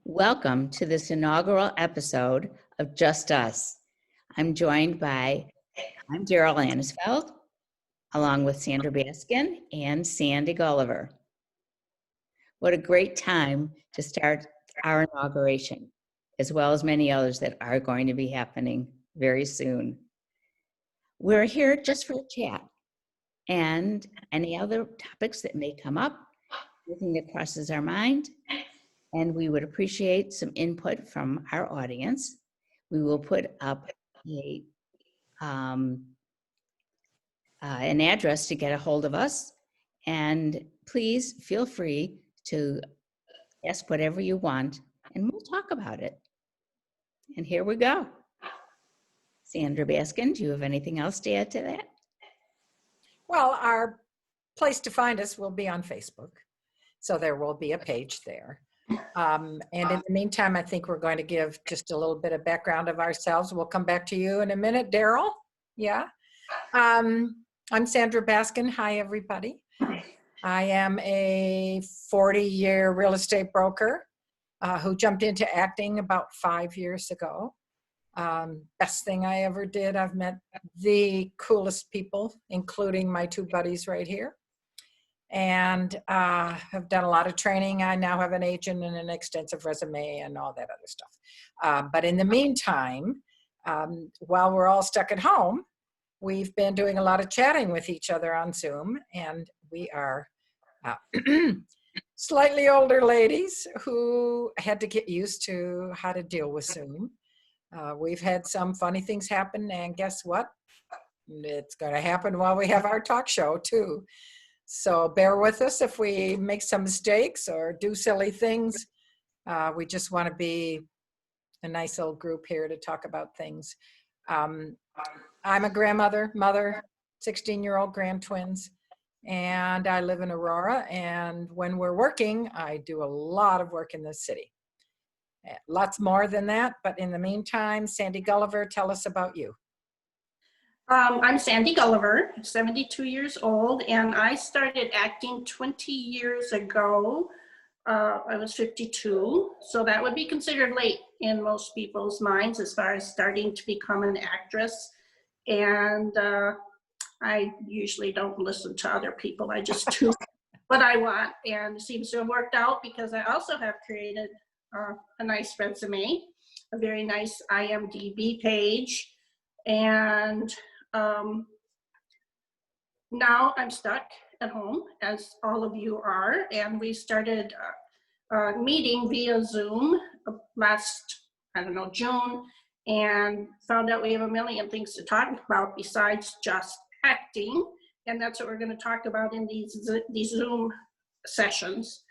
Welcome to this inaugural episode of Just Us. I'm joined by Daryl Anisfeld, along with Sandra Baskin and Sandy Gulliver. What a great time to start our inauguration, as well as many others that are going to be happening very soon. We're here just for a chat and any other topics that may come up, anything that crosses our mind. And we would appreciate some input from our audience. We will put up an address to get a hold of us. And please feel free to ask whatever you want, and we'll talk about it. And here we go. Sandra Baskin, do you have anything else to add to that? Well, our place to find us will be on Facebook. So there will be a page there. And in the meantime, I think we're going to give just a little bit of background of ourselves. We'll come back to you in a minute, Daryl. Yeah. I'm Sandra Baskin. Hi, everybody. I am a 40-year real estate broker who jumped into acting about 5 years ago. Best thing I ever did. I've met the coolest people, including my two buddies right here. And have done a lot of training. I now have an agent and an extensive resume and all that other stuff. But in the meantime, while we're all stuck at home, we've been doing a lot of chatting with each other on Zoom. And we are slightly older ladies who had to get used to how to deal with Zoom. We've had some funny things happen, and guess what? It's going to happen while we have our talk show too. So bear with us if we make some mistakes or do silly things. We just want to be a nice old group here to talk about things. I'm a grandmother, mother, 16-year-old grand twins, and I live in Aurora. And when we're working, I do a lot of work in the city. Lots more than that, but in the meantime, Sandy Gulliver, tell us about you. I'm Sandy Gulliver, 72 years old, and I started acting 20 years ago. I was 52, so that would be considered late in most people's minds as far as starting to become an actress. And I usually don't listen to other people. I just do what I want, and it seems to have worked out because I also have created a nice resume, a very nice IMDb page, and now I'm stuck at home, as all of you are, and we started meeting via Zoom last, June, and found out we have a million things to talk about besides just acting, and that's what we're going to talk about in these Zoom sessions.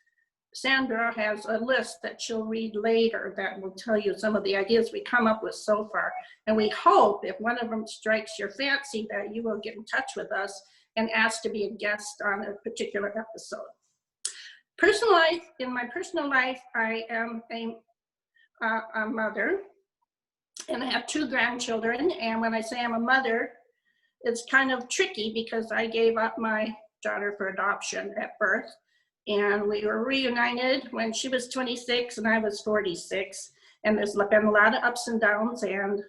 Sandra has a list that she'll read later that will tell you some of the ideas we come up with so far. And we hope if one of them strikes your fancy that you will get in touch with us and ask to be a guest on a particular episode. In my personal life, I am a mother, and I have 2 grandchildren. And when I say I'm a mother, it's kind of tricky because I gave up my daughter for adoption at birth. And we were reunited when she was 26 and I was 46. And there's been a lot of ups and downs. And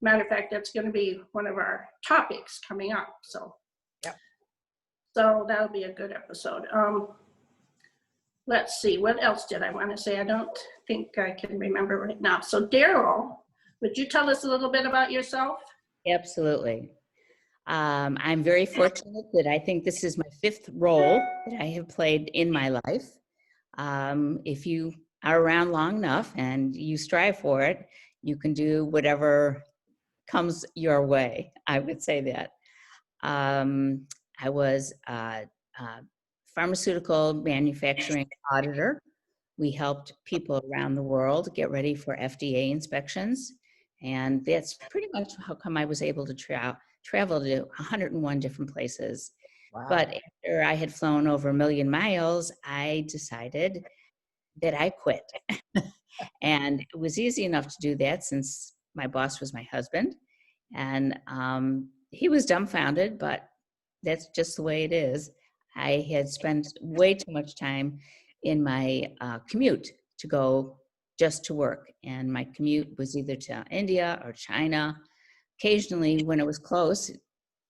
matter of fact, that's going to be one of our topics coming up. So, yep. So that'll be a good episode. Let's see, what else did I want to say? I don't think I can remember right now. So Daryl, would you tell us a little bit about yourself? Absolutely. I'm very fortunate that I think this is my 5th role that I have played in my life. If you are around long enough and you strive for it, you can do whatever comes your way. I would say that. I was a pharmaceutical manufacturing auditor. We helped people around the world get ready for FDA inspections. And that's pretty much how come I was able to travel to 101 different places. Wow. But after I had flown over 1 million miles, I decided that I quit. And it was easy enough to do that since my boss was my husband. And he was dumbfounded, but that's just the way it is. I had spent way too much time in my commute to go just to work. And my commute was either to India or China, occasionally when it was close,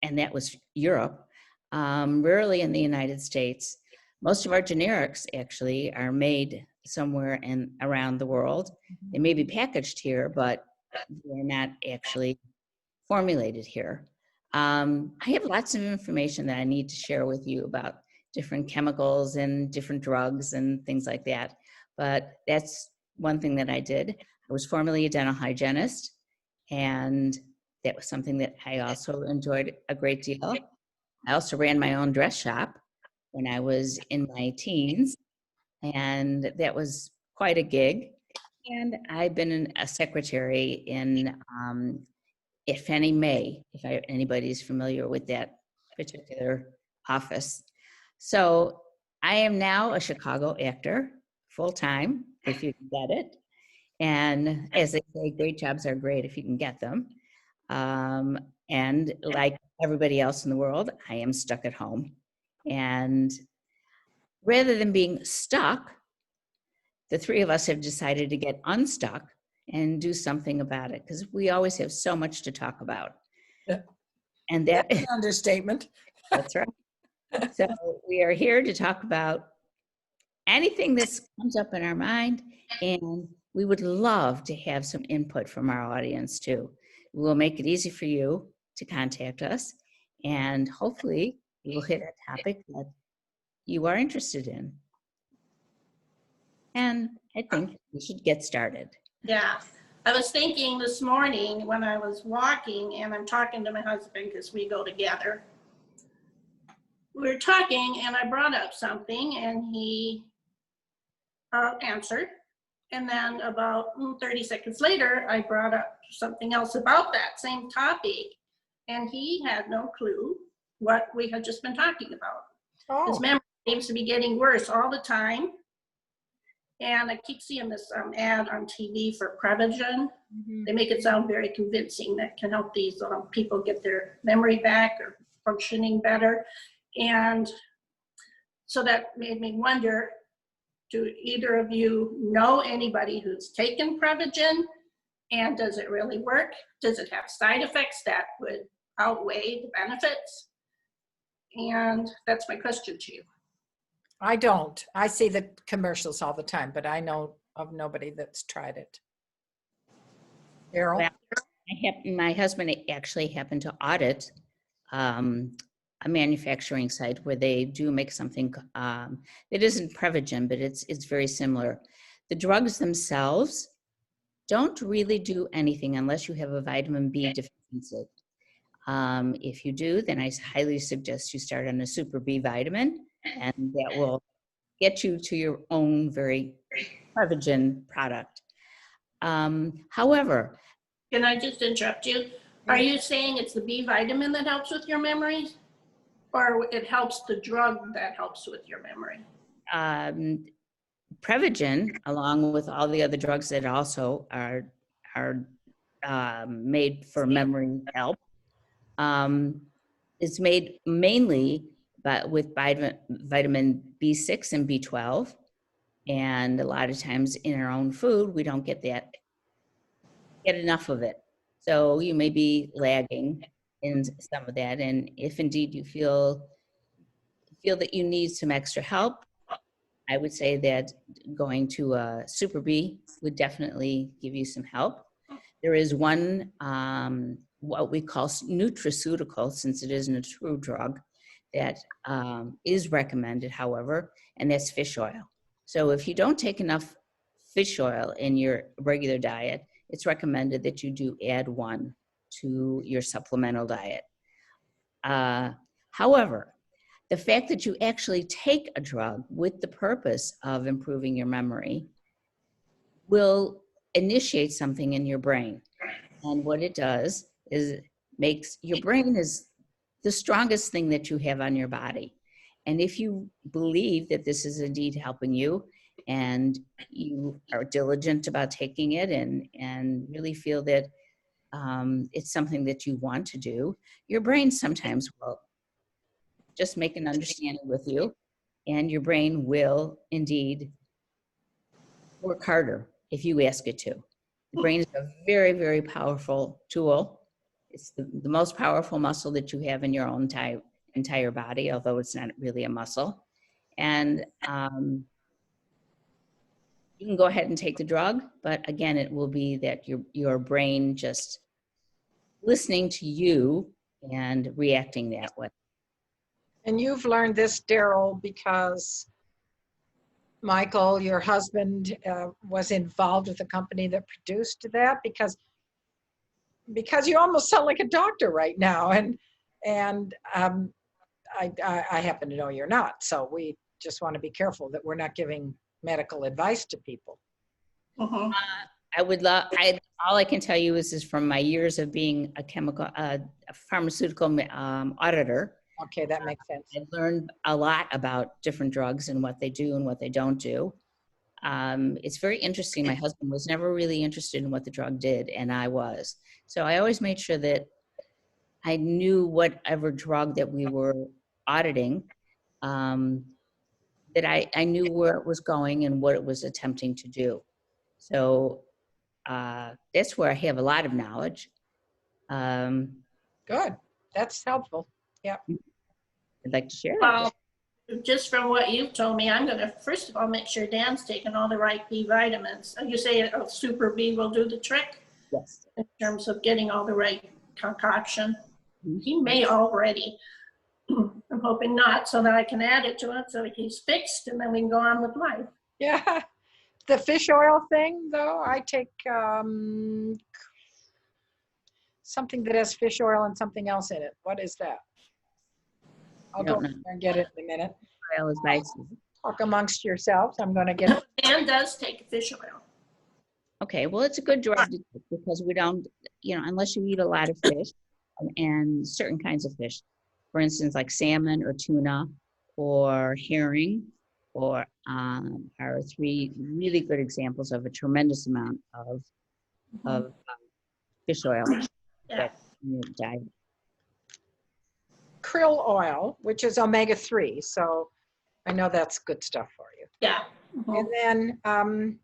and that was Europe, rarely in the United States. Most of our generics actually are made somewhere in around the world. They may be packaged here, but they're not actually formulated here. I have lots of information that I need to share with you about different chemicals and different drugs and things like that. But that's one thing that I did. I was formerly a dental hygienist, and that was something that I also enjoyed a great deal. I also ran my own dress shop when I was in my teens, and that was quite a gig. And I've been a secretary in at Fannie Mae, if anybody's familiar with that particular office. So I am now a Chicago actor, full-time, if you can get it. And as they say, great jobs are great if you can get them. And like everybody else in the world, I am stuck at home. And rather than being stuck, the three of us have decided to get unstuck and do something about it, because we always have so much to talk about. Yeah. And that That's an understatement. that's right. So we are here to talk about anything that comes up in our mind, and we would love to have some input from our audience too. We'll make it easy for you to contact us, and hopefully we will hit a topic that you are interested in. And I think we should get started. Yeah, I was thinking this morning when I was walking, and I'm talking to my husband because we go together. We were talking and I brought up something and he answered. And then about 30 seconds later, I brought up something else about that same topic. And he had no clue what we had just been talking about. His memory seems to be getting worse all the time. And I keep seeing this ad on TV for Prevagen. They make it sound very convincing that can help these people get their memory back or functioning better. And so that made me wonder, do either of you know anybody who's taken Prevagen? And does it really work? Does it have side effects that would outweigh the benefits? And that's my question to you. I don't. I see the commercials all the time, but I know of nobody that's tried it. Daryl? Well, my husband actually happened to audit a manufacturing site where they do make something. It isn't Prevagen, but it's very similar. The drugs themselves don't really do anything unless you have a vitamin B deficiency. If you do, then I highly suggest you start on a Super B vitamin, and that will get you to your own very Prevagen product. However, can I just interrupt you? Are you saying it's the B vitamin that helps with your memory, or it helps the drug that helps with your memory? Prevagen, along with all the other drugs that also are made for memory help, is made mainly with vitamin B6 and B12. And a lot of times in our own food, we don't get enough of it. So you may be lagging in some of that. And if indeed you feel that you need some extra help, I would say that going to a Super B would definitely give you some help. There is one, what we call nutraceutical, since it isn't a true drug, that is recommended, however, and that's fish oil. So if you don't take enough fish oil in your regular diet, it's recommended that you do add one to your supplemental diet. However, the fact that you actually take a drug with the purpose of improving your memory will initiate something in your brain. And what it does is makes your brain is the strongest thing that you have on your body. And if you believe that this is indeed helping you and you are diligent about taking it and really feel that it's something that you want to do, your brain sometimes will just make an understanding with you, and your brain will indeed work harder if you ask it to. The brain is a very, very powerful tool. It's the most powerful muscle that you have in your own entire body, although it's not really a muscle. And you can go ahead and take the drug, but again, it will be that your brain just listening to you and reacting that way. And you've learned this, Daryl, because Michael, your husband, was involved with the company that produced that, because you almost sound like a doctor right now, and I happen to know you're not, so we just want to be careful that we're not giving medical advice to people. Mhm. All I can tell you is from my years of being a pharmaceutical auditor. Okay, that makes sense. I learned a lot about different drugs and what they do and what they don't do. It's very interesting. My husband was never really interested in what the drug did, and I was. So I always made sure that I knew whatever drug that we were auditing, that I knew where it was going and what it was attempting to do. So that's where I have a lot of knowledge. Good. That's helpful. Yeah. I'd like to share that. Well, just from what you've told me, I'm gonna first of all make sure Dan's taking all the right B vitamins. You say a super B will do the trick Yes. in terms of getting all the right concoction. Mhm. He may already. I'm hoping not, so that I can add it to it so that he's fixed and then we can go on with life. Yeah. The fish oil thing, though, I take something that has fish oil and something else in it. What is that? I'll go and get it in a minute. Oil is nice. Talk amongst yourselves. I'm going to get it. Dan does take fish oil. Okay, well, it's a good drug to take because we don't, unless you eat a lot of fish and certain kinds of fish, for instance, like salmon or tuna or herring, or are three really good examples of a tremendous amount of fish oil Yeah. that in your diet. Krill oil, which is omega-3. So I know that's good stuff for you. Yeah. Mhm. And then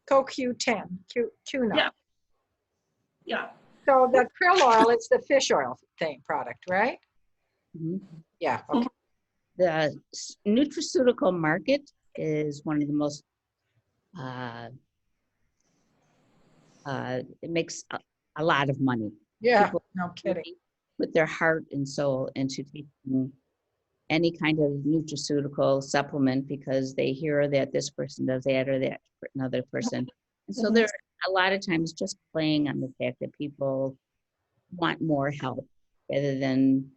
CoQ10, tuna. Yeah. Yeah. So the krill oil is the fish oil product, right? Mhm. Yeah. Okay. The nutraceutical market is one of the most, it makes a lot of money. Yeah. People No kidding. put their heart and soul into taking any kind of nutraceutical supplement because they hear that this person does that or that another person. And so they're a lot of times just playing on the fact that people want more help rather than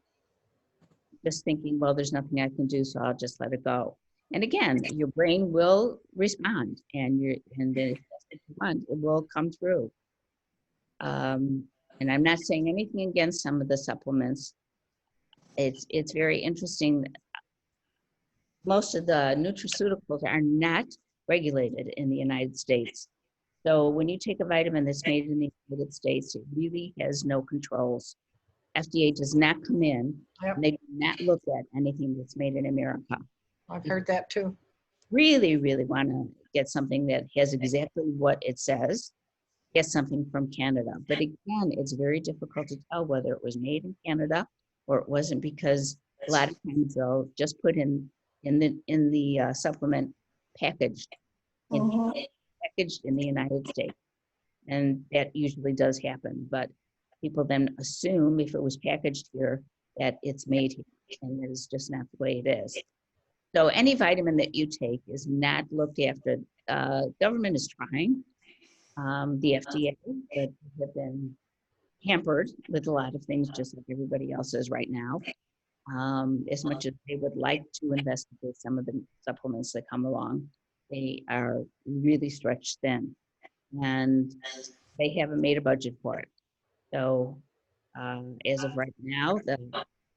just thinking, well, there's nothing I can do, so I'll just let it go. And again, your brain will respond, and then if you want, it will come through. And I'm not saying anything against some of the supplements. It's very interesting. Most of the nutraceuticals are not regulated in the United States. So when you take a vitamin that's made in the United States, it really has no controls. FDA does not come in. Yep. And they do not look at anything that's made in America. I've heard that too. Really, really want to get something that has exactly what it says. Get something from Canada. But again, it's very difficult to tell whether it was made in Canada or it wasn't, because a lot of times they'll just put in the supplement packaged in the United States. And that usually does happen. But people then assume if it was packaged here that it's made here, and it is just not the way it is. So any vitamin that you take is not looked after. Government is trying. The FDA, but have been hampered with a lot of things, just like everybody else is right now. As much as they would like to investigate some of the supplements that come along, they are really stretched thin, and they haven't made a budget for it. So as of right now, the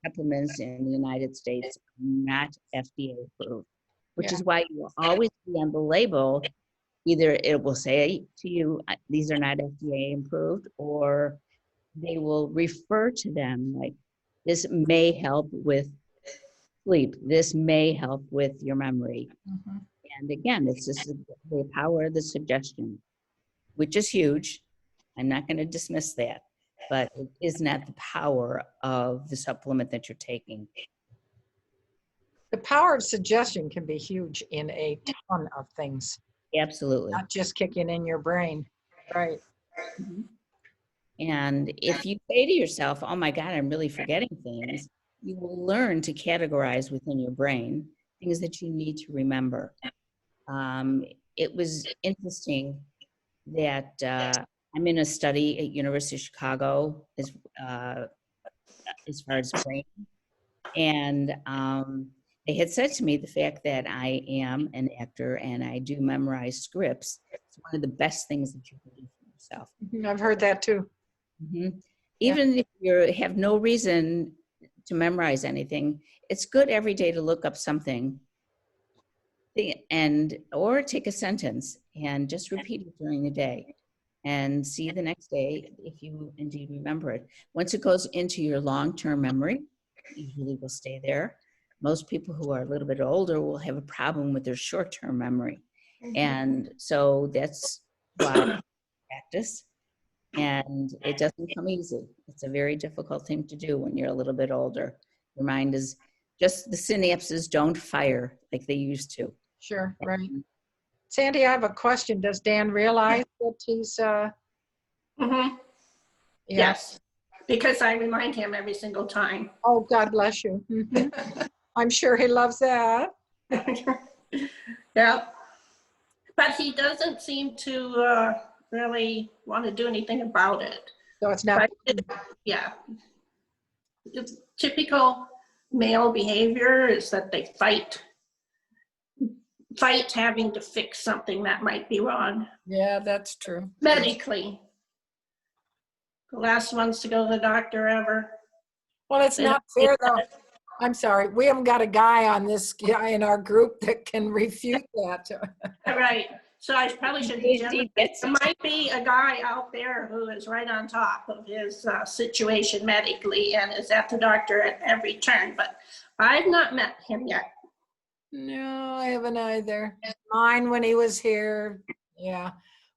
supplements in the United States are not FDA approved, which is why you will always see on the label, either it will say to you, these are not FDA approved, or they will refer to them like, this may help with sleep, this may help with your memory. And again, it's just the power of the suggestion, which is huge. I'm not going to dismiss that, but it is not the power of the supplement that you're taking. The power of suggestion can be huge in a ton of things, Absolutely. not just kicking in your brain. Right. And if you say to yourself, oh my God, I'm really forgetting things, you will learn to categorize within your brain things that you need to remember. It was interesting that I'm in a study at University of Chicago as far as brain. And they had said to me the fact that I am an actor and I do memorize scripts. It's one of the best things that you can do for yourself. I've heard that too. Mm-hmm. Even if you have no reason to memorize anything, it's good every day to look up something and or take a sentence and just repeat it during the day and see the next day if you indeed remember it. Once it goes into your long-term memory, it usually will stay there. Most people who are a little bit older will have a problem with their short-term memory. And so that's why I practice. And it doesn't come easy. It's a very difficult thing to do when you're a little bit older. Your mind is just, the synapses don't fire like they used to. Sure, right. Sandy, I have a question. Does Dan realize that he's, Yes, because I remind him every single time. Oh, God bless you. I'm sure he loves that. Yeah, but he doesn't seem to really want to do anything about it. So it's not. Yeah, it's typical male behavior is that they fight having to fix something that might be wrong Yeah, that's true. medically. The last ones to go to the doctor ever. Well, it's not fair though. I'm sorry. We haven't got a guy on this guy in our group that can refute that. Right. So I probably should. There might be a guy out there who is right on top of his situation medically and is at the doctor at every turn, but I've not met him yet. No, I haven't either. Mine, when he was here,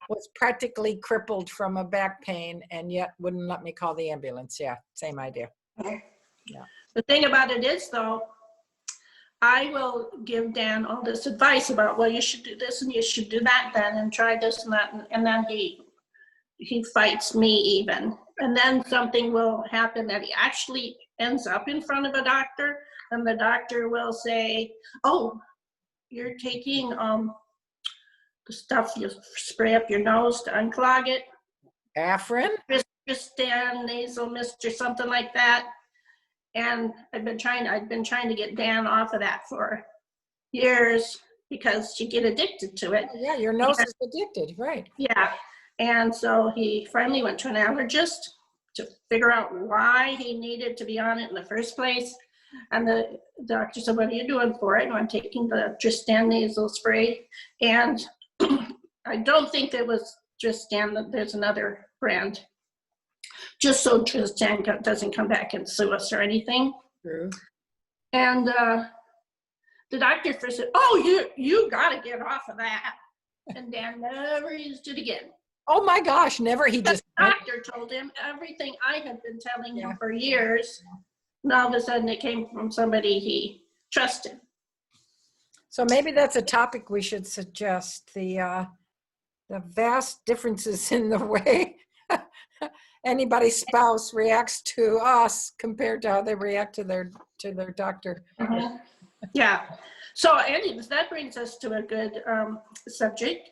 was practically crippled from a back pain and yet wouldn't let me call the ambulance. Yeah, same idea. Yeah. The thing about it is, though, I will give Dan all this advice about, well, you should do this and you should do that then and try this and that. And then he fights me even. And then something will happen that he actually ends up in front of a doctor and the doctor will say, oh, you're taking the stuff you spray up your nose to unclog it. Afrin? Tristan nasal mist or something like that. And I've been trying to get Dan off of that for years because you get addicted to it. Yeah, your nose is addicted, right? Yeah. And so he finally went to an allergist to figure out why he needed to be on it in the first place. And the doctor said, what are you doing for it? And I'm taking the Tristan nasal spray. And I don't think it was Tristan, there's another brand. Just so Tristan doesn't come back and sue us or anything. True. And the doctor first said, oh, you got to get off of that. And Dan never used it again. Oh my gosh, never. He just. The doctor told him everything I had been telling him for years. And all of a sudden it came from somebody he trusted. So maybe that's a topic we should suggest, the vast differences in the way anybody's spouse reacts to us compared to how they react to their doctor. Mm-hmm. Yeah. So anyways, that brings us to a good subject.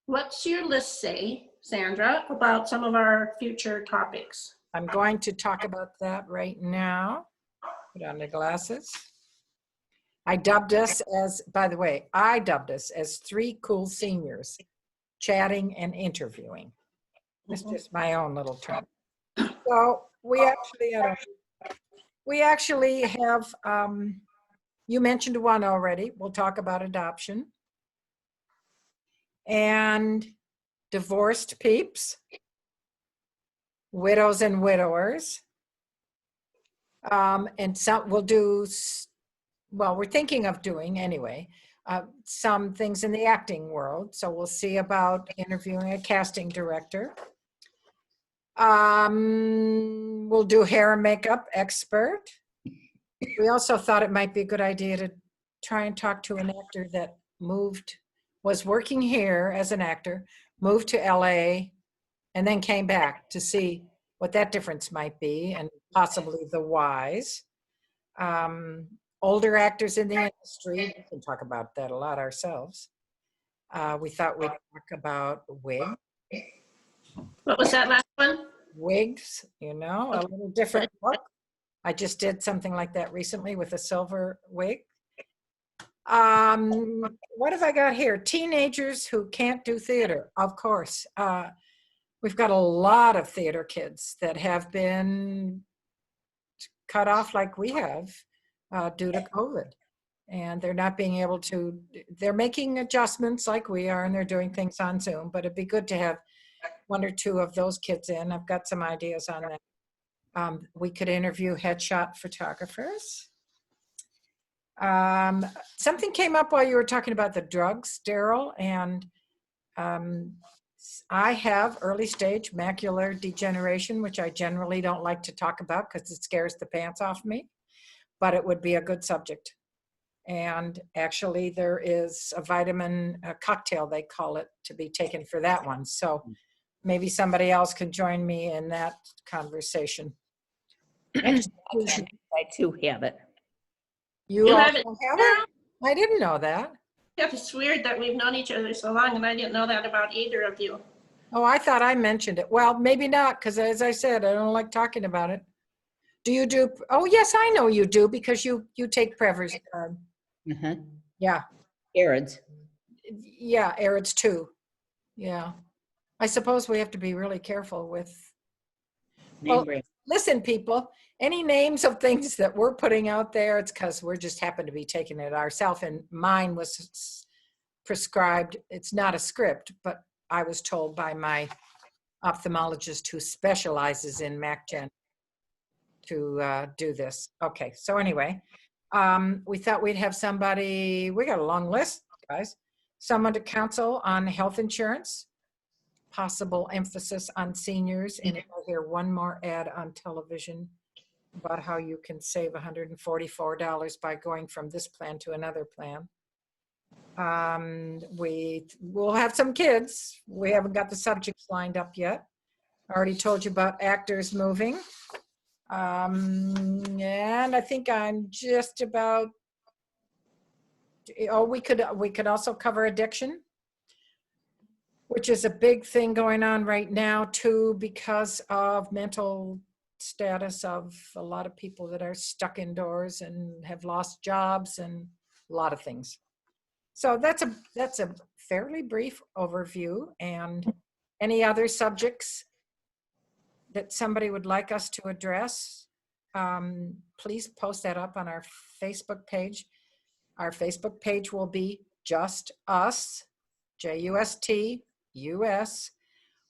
What's your list say, Sandra, about some of our future topics? I'm going to talk about that right now. Put on the glasses. I dubbed us as 3 cool seniors chatting and interviewing. It's just my own little term. So we actually have, you mentioned one already. We'll talk about adoption and divorced peeps, widows and widowers. And some we'll do, well, we're thinking of doing anyway. some things in the acting world. So we'll see about interviewing a casting director. We'll do hair and makeup expert. We also thought it might be a good idea to try and talk to an actor that was working here as an actor, moved to LA, and then came back to see what that difference might be and possibly the whys. Older actors in the industry, we can talk about that a lot ourselves. We thought we'd talk about wigs. What was that last one? Wigs, a little different look. I just did something like that recently with a silver wig. What have I got here? Teenagers who can't do theater, of course. We've got a lot of theater kids that have been cut off like we have due to COVID. And they're not being able to, they're making adjustments like we are, and they're doing things on Zoom, but it'd be good to have one or two of those kids in. I've got some ideas on that. We could interview headshot photographers. Something came up while you were talking about the drugs, Daryl, and I have early stage macular degeneration, which I generally don't like to talk about because it scares the pants off me, but it would be a good subject. And actually there is a vitamin cocktail, they call it, to be taken for that one. So maybe somebody else can join me in that conversation. I too have it. You You also have it? have it? I didn't know that. Yeah, it's weird that we've known each other so long and I didn't know that about either of you. Oh, I thought I mentioned it. Well, maybe not, because as I said, I don't like talking about it. Do you do? Oh, yes, I know you do, because you take Prevers. Yeah. Arids. Yeah, Arids too. Yeah. I suppose we have to be really careful with. Well, listen, people, any names of things that we're putting out there, it's because we're just happen to be taking it ourselves. And mine was prescribed. It's not a script, but I was told by my ophthalmologist who specializes in MacGen to do this. Okay, so anyway, we thought we'd have somebody, we got a long list, guys. Someone to counsel on health insurance, possible emphasis on seniors, and if I hear one more ad on television about how you can save $144 by going from this plan to another plan. We will have some kids. We haven't got the subjects lined up yet. I already told you about actors moving. And I think I'm just about, we could also cover addiction, which is a big thing going on right now too, because of mental status of a lot of people that are stuck indoors and have lost jobs and a lot of things. So that's a fairly brief overview. And any other subjects that somebody would like us to address, please post that up on our Facebook page. Our Facebook page will be Just Us, JUST,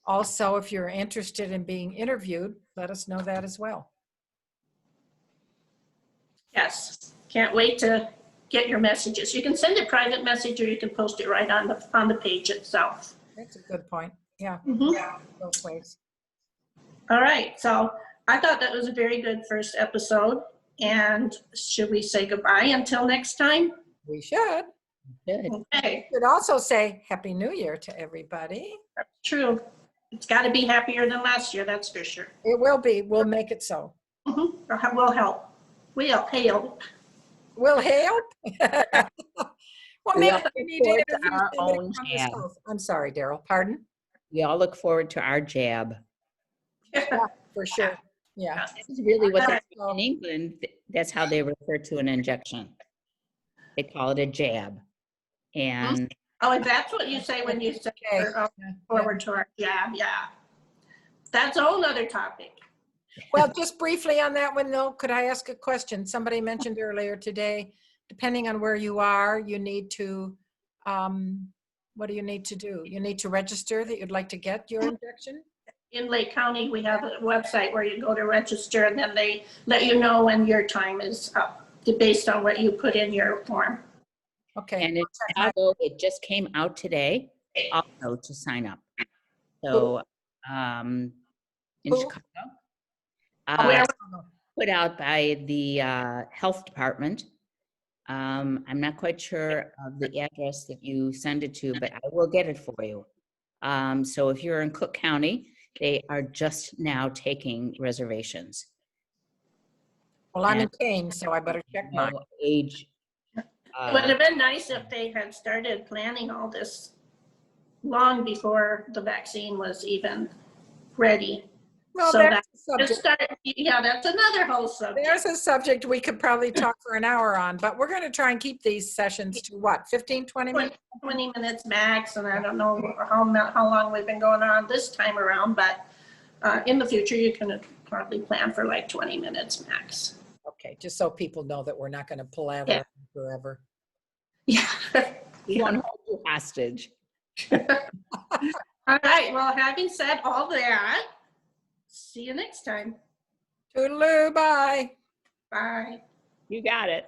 Also, if you're interested in being interviewed, let us know that as well. Yes, can't wait to get your messages. You can send a private message or you can post it right on the page itself. That's a good point. Yeah, both ways. All right, so I thought that was a very good first episode. And should we say goodbye until next time? We should. Good. Okay, We should also say Happy New Year to everybody. that's true. It's got to be happier than last year, that's for sure. It will be. We'll make it so. We'll help. We'll help. We'll help. Well, We maybe all we look need to forward to interview our somebody own from the jab. South. I'm sorry, Daryl. Pardon? We all look forward to our jab. Yeah, for sure. Yeah. This is really what they So- in England, that's how they refer to an injection. They call it a jab. And Oh, that's what you say when you say Okay. we're forward to our jab, yeah. That's a whole other topic. Well, just briefly on that one though, could I ask a question? Somebody mentioned earlier today, depending on where you are, you need to, what do you need to do? You need to register that you'd like to get your injection? In Lake County, we have a website where you go to register and then they let you know when your time is up based on what you put in your form. Okay. And in Chicago, it just came out today also to sign up. So in Who? Chicago, Where? put out by the health department. I'm not quite sure of the address that you send it to, but I will get it for you. So if you're in Cook County, they are just now taking reservations. Well, I'm in And Kane, so I better check mine. no age. It would have been nice if they had started planning all this long before the vaccine was even ready. Well, So that's that a subject. yeah, that's another whole subject. There's a subject we could probably talk for an hour on, but we're going to try and keep these sessions to what, 15, 20 minutes? 20 minutes max, and I don't know how long we've been going on this time around, but in the future, you can probably plan for like 20 minutes max. Okay, just so people know that we're not going to palaver Yeah. forever. Yeah. We won't hold you hostage. All right, well, having said all that, see you next time. Toodaloo, bye. Bye. You got it.